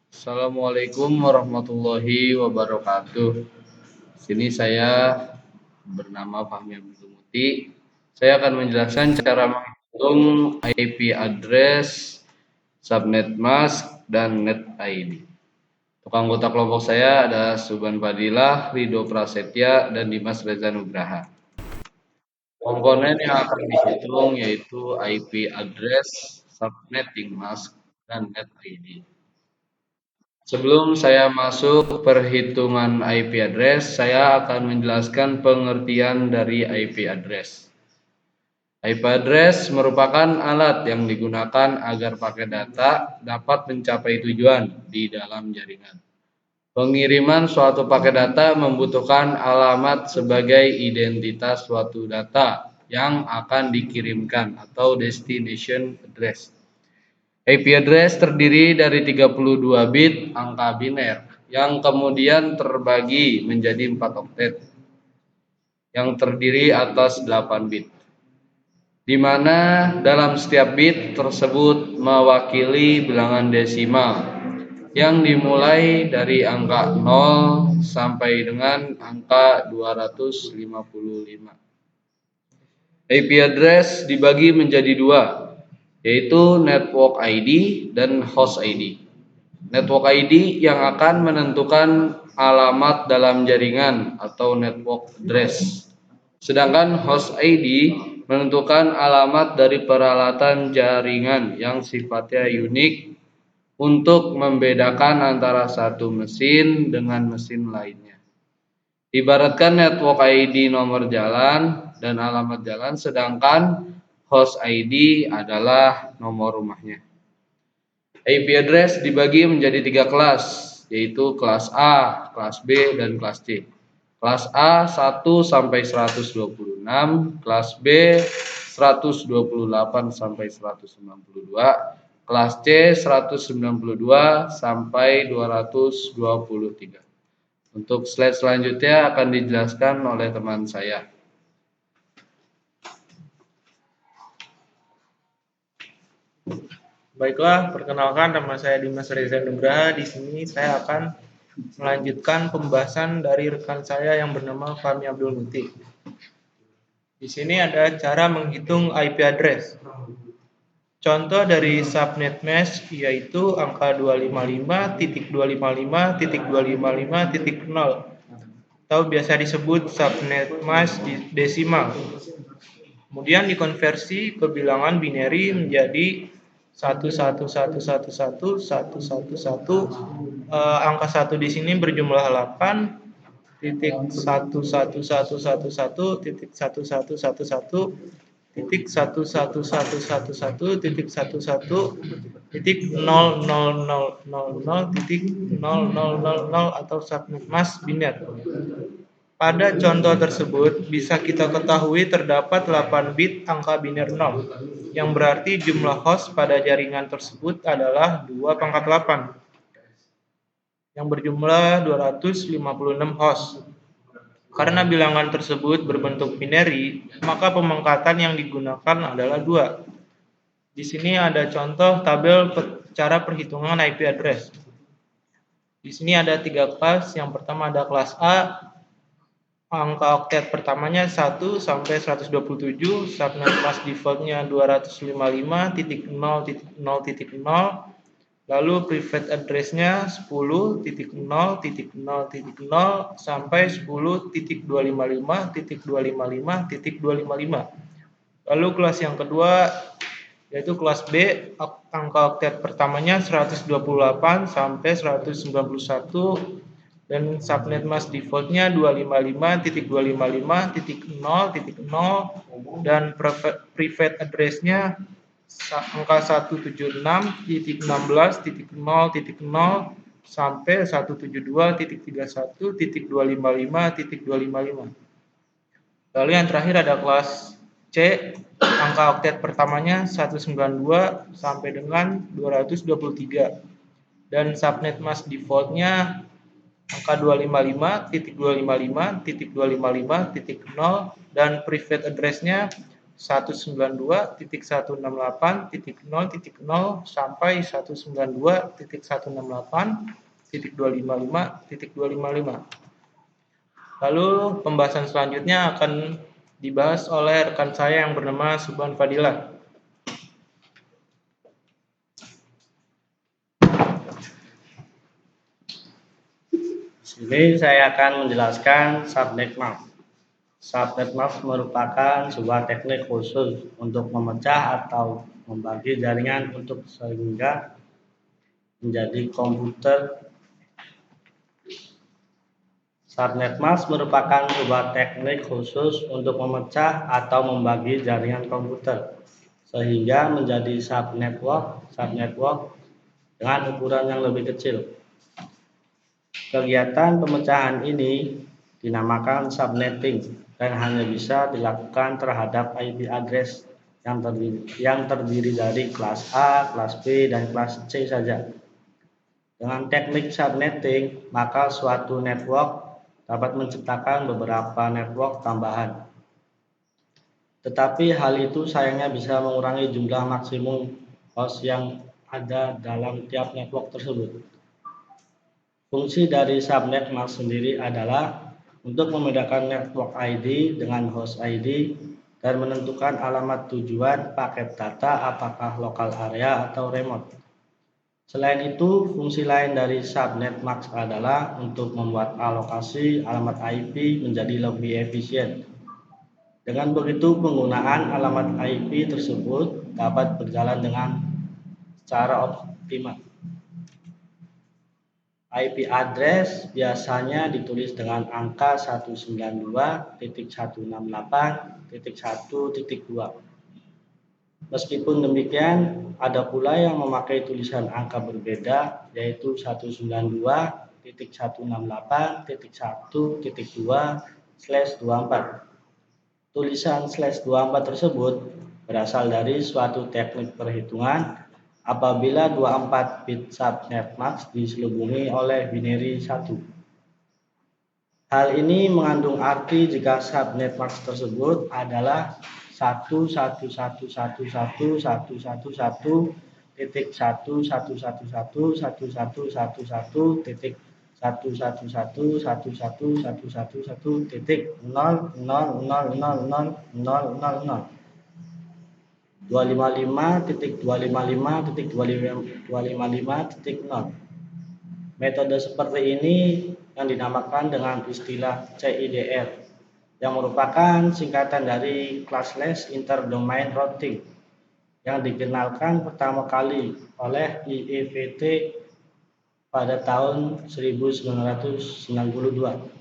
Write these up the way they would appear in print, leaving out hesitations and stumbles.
Assalamualaikum warahmatullahi wabarakatuh. Sini saya bernama Fahmi Abdul Muti. Saya akan menjelaskan cara menghitung IP address, subnet mask, dan net ID. Untuk anggota kelompok saya ada Suban Fadilah, Rido Prasetya, dan Dimas Reza Nugraha. Komponen yang akan dihitung yaitu IP address, subnetting mask, dan net ID. Sebelum saya masuk perhitungan IP address, saya akan menjelaskan pengertian dari IP address. IP address merupakan alat yang digunakan agar paket data dapat mencapai tujuan di dalam jaringan. Pengiriman suatu paket data membutuhkan alamat sebagai identitas suatu data yang akan dikirimkan atau destination address. IP address terdiri dari 32 bit angka biner yang kemudian terbagi menjadi 4 oktet yang terdiri atas 8 bit, di mana dalam setiap bit tersebut mewakili bilangan desimal yang dimulai dari angka 0 sampai dengan angka 255. IP address dibagi menjadi dua, yaitu Network ID dan Host ID. Network ID yang akan menentukan alamat dalam jaringan atau network address. Sedangkan Host ID menentukan alamat dari peralatan jaringan yang sifatnya unik untuk membedakan antara satu mesin dengan mesin lainnya. Ibaratkan network ID nomor jalan dan alamat jalan, sedangkan host ID adalah nomor rumahnya. IP address dibagi menjadi 3 kelas, yaitu kelas A, kelas B, dan kelas C. Kelas A 1 sampai 126, kelas B 128 sampai 192, kelas C 192 sampai 223. Untuk slide selanjutnya akan dijelaskan oleh teman saya. Baiklah, perkenalkan nama saya Dimas Reza Nugraha. Di sini saya akan melanjutkan pembahasan dari rekan saya yang bernama Fahmi Abdul Muti. Di sini ada cara menghitung IP address. Contoh dari subnet mask yaitu angka 255.255.255.0 atau biasa disebut subnet mask desimal. Kemudian dikonversi ke bilangan binary menjadi 111111111. Angka 1 di sini berjumlah 8, titik 11111 titik 1111 titik 11111 titik 11 titik 00000 titik 0000 atau subnet mask biner. Pada contoh tersebut, bisa kita ketahui terdapat 8 bit angka biner 0, yang berarti jumlah host pada jaringan tersebut adalah 2 pangkat 8, yang berjumlah 256 host. Karena bilangan tersebut berbentuk binary, maka pemangkatan yang digunakan adalah 2. Di sini ada contoh tabel cara perhitungan IP address. Di sini ada 3 kelas. Yang pertama ada kelas A. Angka oktet pertamanya 1 sampai 127, subnet mask defaultnya 255.0.0.0, lalu private addressnya 10.0.0.0 sampai 10.255.255.255. Lalu kelas yang kedua yaitu kelas B, angka oktet pertamanya 128 sampai 191 dan subnet mask defaultnya 255.255.0.0 dan private addressnya angka 176.16.0.0 sampai 172.31.255.255. Lalu yang terakhir ada kelas C, angka oktet pertamanya 192 sampai dengan 223 dan subnet mask defaultnya angka 255.255.255.0 dan private addressnya 192.168.0.0 sampai 192.168.255.255. Lalu pembahasan selanjutnya akan dibahas oleh rekan saya yang bernama Subhan Fadilah. Sini saya akan menjelaskan subnet mask. Subnet mask merupakan sebuah teknik khusus untuk memecah atau membagi jaringan untuk sehingga menjadi komputer. Subnet mask merupakan sebuah teknik khusus untuk memecah atau membagi jaringan komputer sehingga menjadi subnetwork dengan ukuran yang lebih kecil. Kegiatan pemecahan ini dinamakan subnetting dan hanya bisa dilakukan terhadap IP address yang terdiri dari kelas A, kelas B, dan kelas C saja. Dengan teknik subnetting, maka suatu network dapat menciptakan beberapa network tambahan. Tetapi hal itu sayangnya bisa mengurangi jumlah maksimum host yang ada dalam tiap network tersebut. Fungsi dari subnet mask sendiri adalah untuk membedakan network ID dengan host ID dan menentukan alamat tujuan paket data apakah lokal area atau remote. Selain itu, fungsi lain dari subnet mask adalah untuk membuat alokasi alamat IP menjadi lebih efisien. Dengan begitu, penggunaan alamat IP tersebut dapat berjalan dengan secara optimal. IP address biasanya ditulis dengan angka 192.168.1.2. Meskipun demikian, ada pula yang memakai tulisan angka berbeda, yaitu 192.168.1.2/24. Tulisan /24 tersebut berasal dari suatu teknik perhitungan apabila 24 bit subnet mask diselubungi oleh binary 1. Hal ini mengandung arti jika subnet mask tersebut adalah 111.111.111.111.111.000000000. 255.255.255.0. Metode seperti ini yang dinamakan dengan istilah CIDR, yang merupakan singkatan dari Classless Interdomain Routing, yang dikenalkan pertama kali oleh IEVT pada tahun 1992.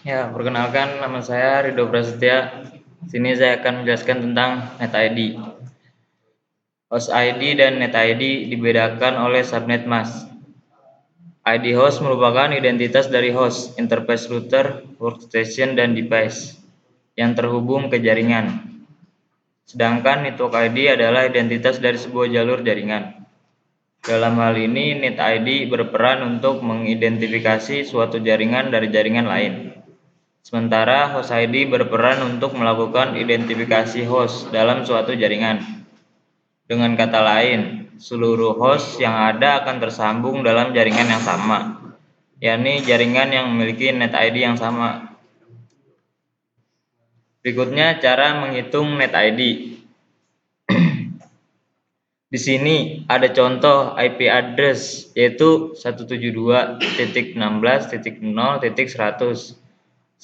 Ya, perkenalkan, nama saya Ridho Prasetya. Sini saya akan menjelaskan tentang NetID. Host ID dan NetID dibedakan oleh subnet mask. ID host merupakan identitas dari host, interface router, workstation, dan device yang terhubung ke jaringan. Sedangkan network ID adalah identitas dari sebuah jalur jaringan. Dalam hal ini, NetID berperan untuk mengidentifikasi suatu jaringan dari jaringan lain. Sementara host ID berperan untuk melakukan identifikasi host dalam suatu jaringan. Dengan kata lain, seluruh host yang ada akan tersambung dalam jaringan yang sama, yakni jaringan yang memiliki NetID yang sama. Berikutnya cara menghitung NetID. Di sini ada contoh IP address, yaitu 172.0.0.100/23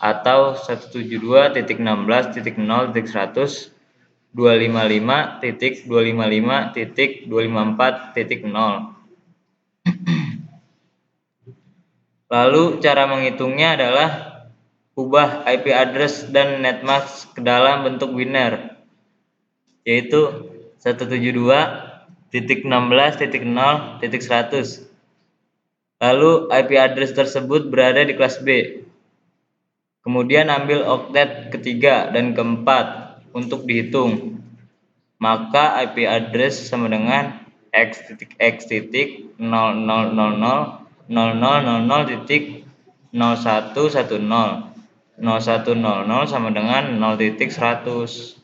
atau 172.19.255.255.254.0. Lalu cara menghitungnya adalah ubah IP address dan netmask ke dalam bentuk biner, yaitu 172.16.0.100. Lalu IP address tersebut berada di kelas B. Kemudian ambil oktet ketiga dan keempat untuk dihitung. Maka IP address sama dengan x.x.0000.0110 sama dengan 0.100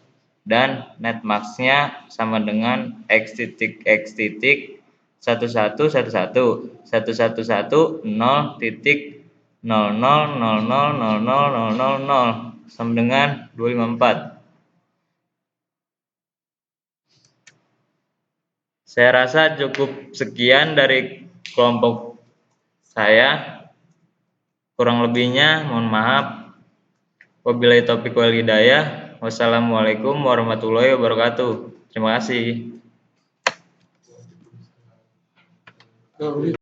dan net max-nya sama dengan x.x.1111.0.000000 sama dengan 254. Saya rasa cukup sekian dari kelompok saya. Kurang lebihnya mohon maaf. Wabillahi taufiq wal hidayah. Wassalamualaikum warahmatullahi wabarakatuh. Terima kasih.